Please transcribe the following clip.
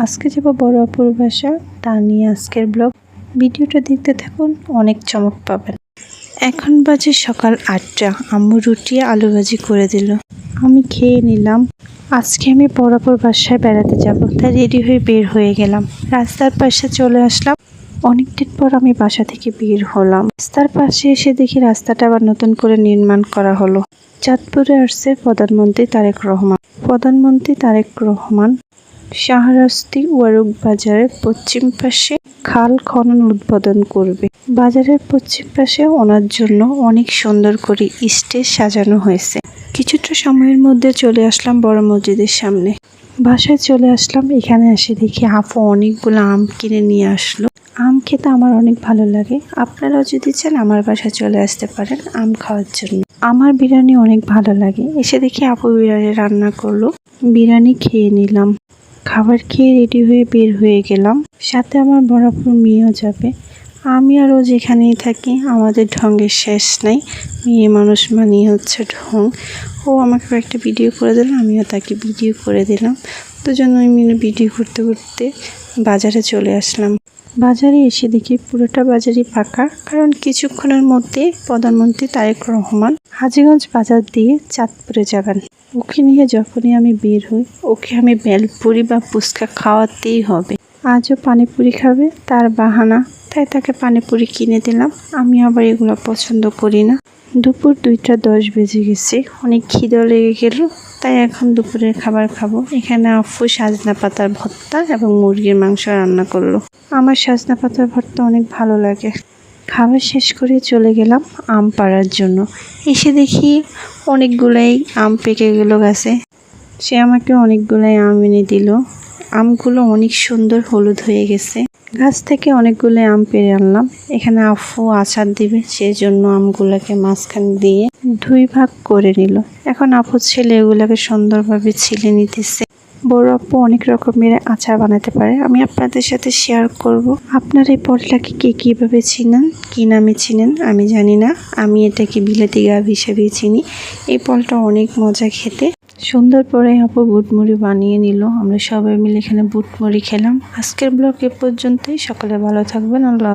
আজকে যাব বড় আপুর বাসা, তা নিয়ে আজকের ব্লগ। ভিডিওটা দেখতে থাকুন, অনেক চমক পাবেন। এখন বাজে সকাল 8টা। আম্মু রুটি আলু ভাজি করে দিল, আমি খেয়ে নিলাম। আজকে আমি বড় আপুর বাসায় বেড়াতে যাব, তাই রেডি হয়ে বের হয়ে গেলাম। রাস্তার পাশে চলে আসলাম। অনেকদিন পর আমি বাসা থেকে বের হলাম। রাস্তার পাশে এসে দেখি রাস্তাটা আবার নতুন করে নির্মাণ করা হলো। চাঁদপুরে আসছে প্রধানমন্ত্রী তারেক রহমান শাহরাস্তি ওয়ারুক বাজারের পশ্চিম পাশে খাল খনন উদ্বোধন করবে। বাজারের পশ্চিম পাশে ওনার জন্য অনেক সুন্দর করে স্টেজ সাজানো হয়েছে। কিছুটা সময়ের মধ্যে চলে আসলাম বড় মসজিদের সামনে। বাসায় চলে আসলাম। এখানে এসে দেখি আপু অনেকগুলো আম কিনে নিয়ে আসলো। আম খেতে আমার অনেক ভালো লাগে। আপনারাও যদি চান আমার বাসায় চলে আসতে পারেন আম খাওয়ার জন্য। আমার বিরিয়ানি অনেক ভালো লাগে। এসে দেখি আপু বিরিয়ানি রান্না করলো, বিরিয়ানি খেয়ে নিলাম। খাবার খেয়ে রেডি হয়ে বের হয়ে গেলাম। সাথে আমার বড় আপুর মেয়েও যাবে। আমি আর ও যেখানেই থাকি আমাদের ঢঙ্গের শেষ নাই। মেয়ে মানুষ মানিয়ে হচ্ছে ঢং। ও আমাকে একটা ভিডিও করে দিল, আমিও তাকে ভিডিও করে দিলাম। দুজনে মিলে ভিডিও করতে করতে বাজারে চলে আসলাম। বাজারে এসে দেখি পুরোটা বাজারই ফাঁকা, কারণ কিছুক্ষণের মধ্যে প্রধানমন্ত্রী তারেক রহমান হাজীগঞ্জ বাজার দিয়ে চাঁদপুরে যাবেন। ওকে নিয়ে যখনই আমি বের হই, ওকে আমি বেলপুরি বা ফুচকা খাওয়াতেই হবে। আজও পানিপুরি খাবে, তার বাহানা, তাই তাকে পানিপুরি কিনে দিলাম। আমি আবার এগুলো পছন্দ করি না। দুপুর 2:10 বেজে গেছে, অনেক খিদে লেগে গেল, তাই এখন দুপুরের খাবার খাবো। এখানে আফু সাজনা পাতার ভর্তা এবং মুরগির মাংস রান্না করলো। আমার সাজনা পাতার ভর্তা অনেক ভালো লাগে। খাবার শেষ করে চলে গেলাম আম পাড়ার জন্য। এসে দেখি অনেকগুলাই আম পেকে গেল গাছে। সে আমাকে অনেকগুলাই আম এনে দিল। আমগুলো অনেক সুন্দর হলুদ হয়ে গেছে। গাছ থেকে অনেকগুলো আম পেড়ে আনলাম। এখানে আফু আচার দিবে, সেই জন্য আমগুলোকে মাঝখানে দিয়ে 2 ভাগ করে নিল। এখন আপুর ছেলে এগুলোকে সুন্দরভাবে ছিলে নিতেছে। বড় আপু অনেক রকমের আচার বানাতে পারে, আমি আপনাদের সাথে শেয়ার করব। আপনার এই ফলটাকে কে কীভাবে চিনেন, কী নামে চিনেন আমি জানি না। আমি এটাকে বিলাতি গাব হিসেবেই চিনি। এই ফলটা অনেক মজা খেতে। সুন্দর করে আপু বুটমুড়ি বানিয়ে নিল। আমরা সবাই মিলে এখানে বুটমুড়ি খেলাম। আজকের ব্লগ এ পর্যন্তই। সকলে ভালো থাকবেন। আল্লাহ।